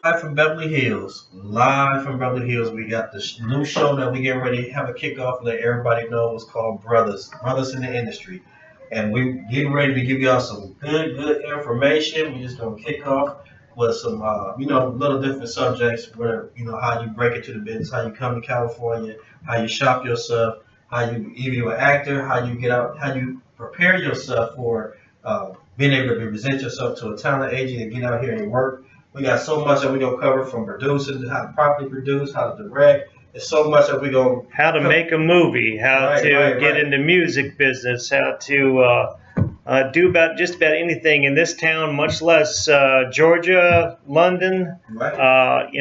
Live from Beverly Hills. Live from Beverly Hills. We got this new show that we getting ready to have a kickoff. Let everybody know it's called Brothers in the Industry. And we getting ready to give y'all some good information. We just gonna kick off with some, little different subjects where, how you break into the business, how you come to California, how you shop yourself, how you, if you're an actor, how you get out, how you prepare yourself for being able to present yourself to a talent agent and get out here and work. We got so much that we're gonna cover from producing, how to properly produce, how to direct. There's so much that we're gonna How to make a movie, how right, to right, get right, into music business, how to do about just about anything in this town, much less Georgia, London. right.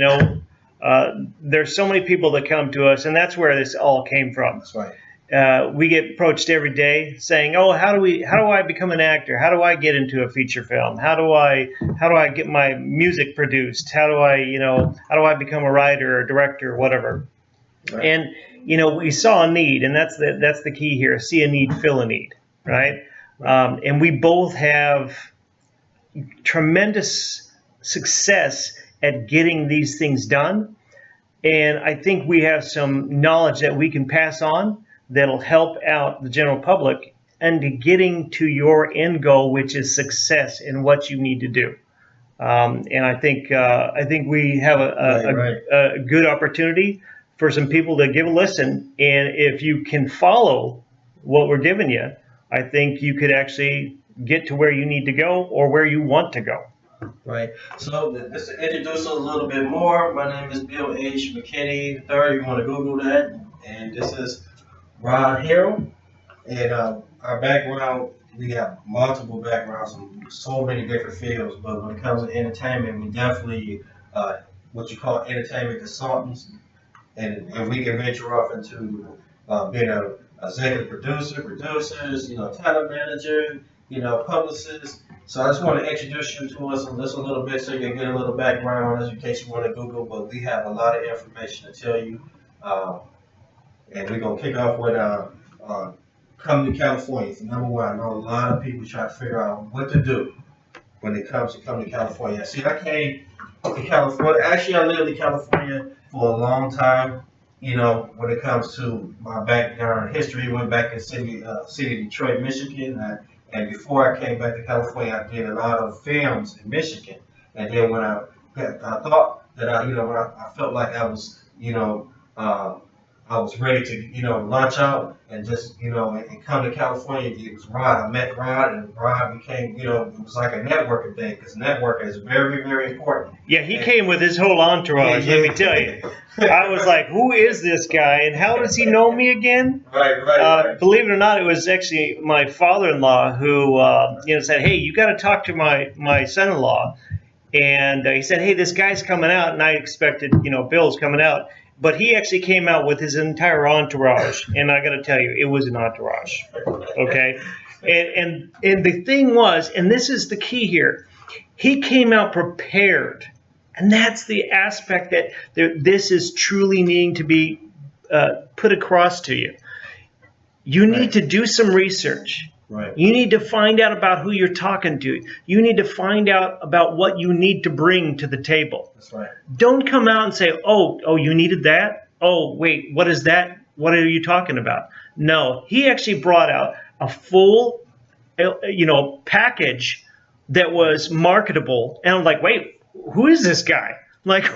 There's so many people that come to us, and that's where this all came from. That's right. We get approached every day saying, "Oh, how do I become an actor? How do I get into a feature film? How do I get my music produced? How do I become a writer or director or whatever?" Right. And we saw a need, and that's the key here: see a need, fill a need, right? And we both have tremendous success at getting these things done. And I think we have some knowledge that we can pass on that'll help out the general public and to getting to your end goal, which is success in what you need to do. And I think we have a good opportunity for some people to give a listen. And if you can follow what we're giving you, I think you could actually get to where you need to go or where you want to go. Right. So just to introduce us a little bit more, my name is Bill H. McKinney III. You want to Google that, and this is Ron Harrell. And our background, we have multiple backgrounds in so many different fields. But when it comes to entertainment, we definitely what you call entertainment consultants, and we can venture off into being a executive producer, producers, talent manager, publicist. So I just want to introduce you to us and listen a little bit so you can get a little background on us in case you want to Google. But we have a lot of information to tell you, and we're gonna kick off with coming to California. So number one, I know a lot of people try to figure out what to do when it comes to coming to California. See, I came to California. Actually, I lived in California for a long time. When it comes to my background history, went back in city Detroit, Michigan. And before I came back to California, I did a lot of films in Michigan. And then I thought that when I felt like uh, I was ready to, launch out and just, and come to California. It was Rod. I met Rod, and Rod became, it was like a networking thing because networking is very, very important. Yeah, he came with his whole entourage, let me tell you. I was like, who is this guy and how does he know me again? Right. Believe it or not, it was actually my father-in-law who said, hey, you got to talk to my son-in-law. And he said, hey, this guy's coming out. And I expected, Bill's coming out. But he actually came out with his entire entourage. And I got to tell you, it was an entourage. Okay? And the thing was, and this is the key here, he came out prepared. And that's the aspect that this is truly needing to be put across to you. You need to do some research. Right. You need to find out about who you're talking to. You need to find out about what you need to bring to the table. That's right. Don't come out and say, oh, you needed that? Oh, wait, what is that? What are you talking about? No, he actually brought out a full, package that was marketable. And I'm like, wait, who is this guy? I'm like,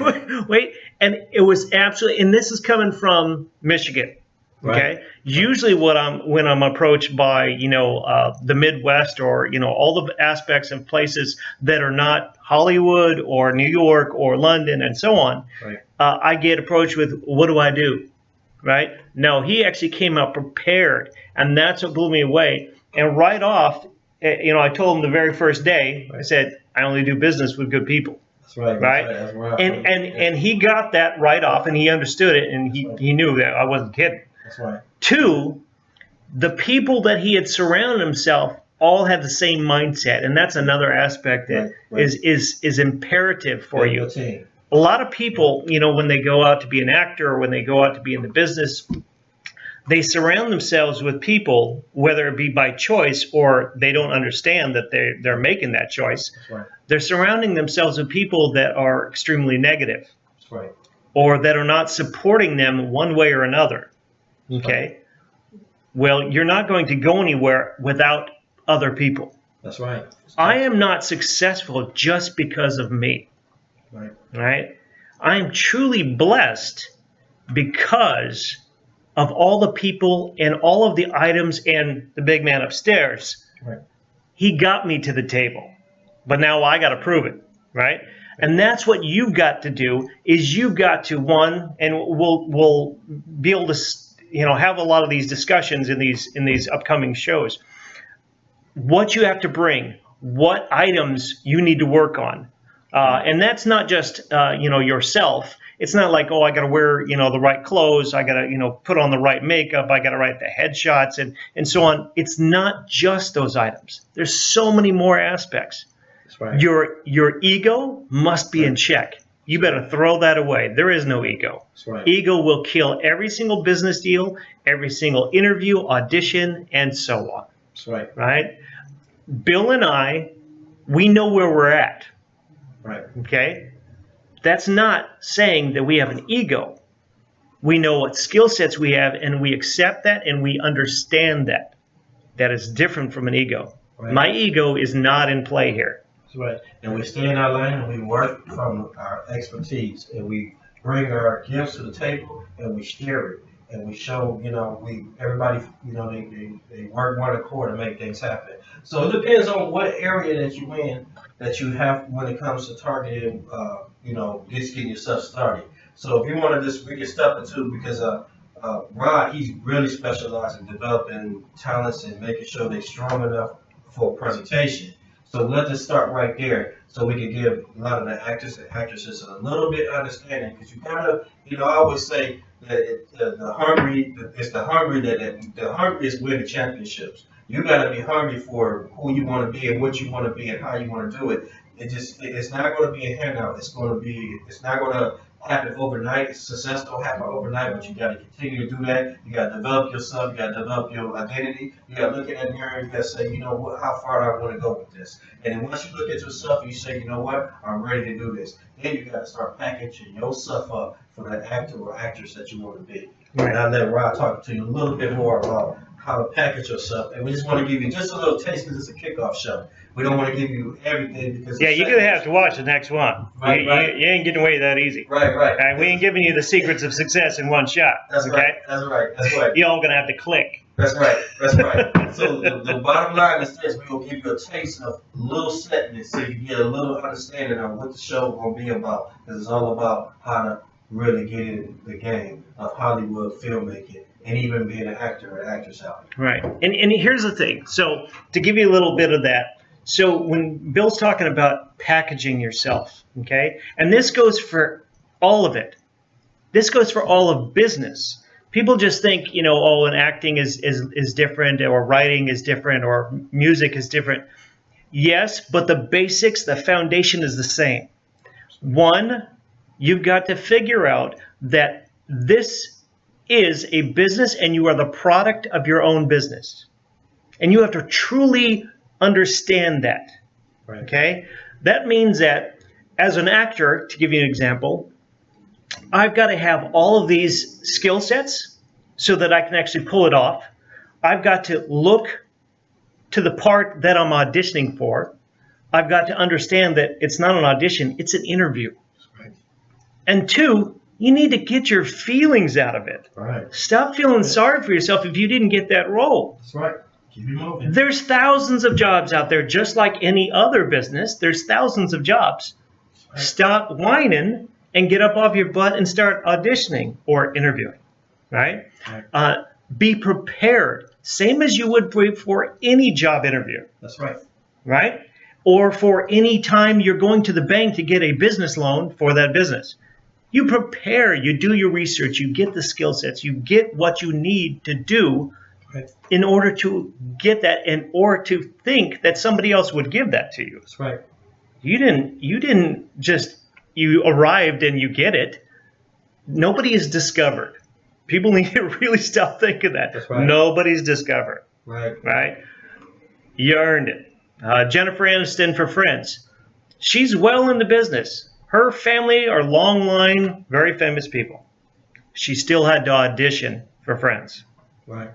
wait. And it was absolutely, and this is coming from Michigan. Okay. Right. Usually, when I'm approached by the Midwest or all the aspects of places that are not Hollywood or New York or London and so on, Right. I get approached with what do I do, right? No, he actually came out prepared, and that's what blew me away. And right off, I told him the very first day, I said, I only do business with good people. That's right. Right. That's right. And he got that right off, and he understood it, and he knew that I wasn't kidding. That's right. Two, the people that he had surrounded himself all had the same mindset, and that's another aspect that is imperative for you. A lot of people, when they go out to be an actor or when they go out to be in the business, They surround themselves with people, whether it be by choice or they don't understand that they're making that choice. That's right. They're surrounding themselves with people that are extremely negative. That's right. Or that are not supporting them one way or another. Okay? Right. Well, you're not going to go anywhere without other people. That's right. I am not successful just because of me. Right. Right? I am truly blessed because of all the people and all of the items and the big man upstairs. Right. He got me to the table. But now I got to prove it, right? And that's what you've got to do is you've got to and we'll be able to have a lot of these discussions in these upcoming shows. What you have to bring, what items you need to work on. And that's not just yourself. It's not like, oh, I got to wear the right clothes, I got to put on the right makeup, I got to write the headshots and so on. It's not just those items. There's so many more aspects. That's right. Your ego must be in check. You better throw that away. There is no ego. That's right. Ego will kill every single business deal, every single interview, audition, and so on. That's right. Right? Bill and I, we know where we're at. Right. Okay? That's not saying that we have an ego. We know what skill sets we have, and we accept that, and we understand that. That is different from an ego. Right. My ego is not in play here. That's right. And we stay in our lane and we work from our expertise and we bring our gifts to the table and we share it and we show, everybody, they work one accord to make things happen. So it depends on what area that you in that you have when it comes to targeting, just getting yourself started. So if you want to we can step into because Rod, he's really specialized in developing talents and making sure they're strong enough for presentation. So let's just start right there so we can give a lot of the actors and actresses a little bit understanding because you gotta, I always say that the hungry is win the championships. You gotta be hungry for who you want to be and what you want to be and how you want to do it. It's not going to be a handout. It's not going to happen overnight. Success don't happen overnight, but you got to continue to do that. You got to develop yourself. You got to develop your identity. You got to look in that mirror and you got to say, how far do I want to go with this? And then once you look at yourself and you say, you know what, I'm ready to do this. Then you got to start packaging yourself up for that actor or actress that you want to be. Right. And I'll let Rod talk to you a little bit more about how to package yourself. And we just want to give you just a little taste because it's a kickoff show. We don't want to give you everything because you're gonna have to watch the next one. Right, you ain't getting away that easy. Right. And we ain't giving you the secrets of success in one shot. That's okay? right. That's right. You're all gonna have to click. That's right. So the bottom line is this: we will give you a taste of a little segment so you get a little understanding of what the show will be about. Because it's all about how to really get in the game of Hollywood filmmaking and even being an actor or actress out there. Right. And here's the thing. So to give you a little bit of that. So when Bill's talking about packaging yourself, okay, and this goes for all of it. This goes for all of business. People just think, and acting is different, or writing is different, or music is different. Yes, but the basics, the foundation is the same. One, you've got to figure out that this is a business and you are the product of your own business. And you have to truly understand that. Right. Okay? That means that as an actor, to give you an example, I've got to have all of these skill sets so that I can actually pull it off. I've got to look to the part that I'm auditioning for. I've got to understand that it's not an audition, it's an interview. Right. And two, you need to get your feelings out of it. Right. Stop feeling sorry for yourself if you didn't get that role. That's right. Keep it moving. There's thousands of jobs out there, just like any other business. There's thousands of jobs. Right. Stop whining and get up off your butt and start auditioning or interviewing, right? Be prepared, same as you would for any job interview. That's right. Right? Or for any time you're going to the bank to get a business loan for that business. You prepare, you do your research, you get the skill sets, you get what you need to do in order to get that or to think that somebody else would give that to you. That's right. You didn't just, you arrived and you get it. Nobody is discovered. People need to really stop thinking that. That's right. Nobody's discovered. Right. Right? You earned it. Jennifer Aniston for Friends. She's well in the business. Her family are long line, very famous people. She still had to audition for Friends. Right.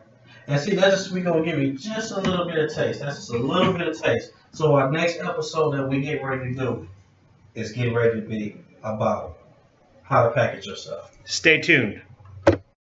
And see, that's just, we gonna give you just a little bit of taste. That's just a little bit of taste. So our next episode that we get ready to do is getting ready to be about how to package yourself. Stay tuned.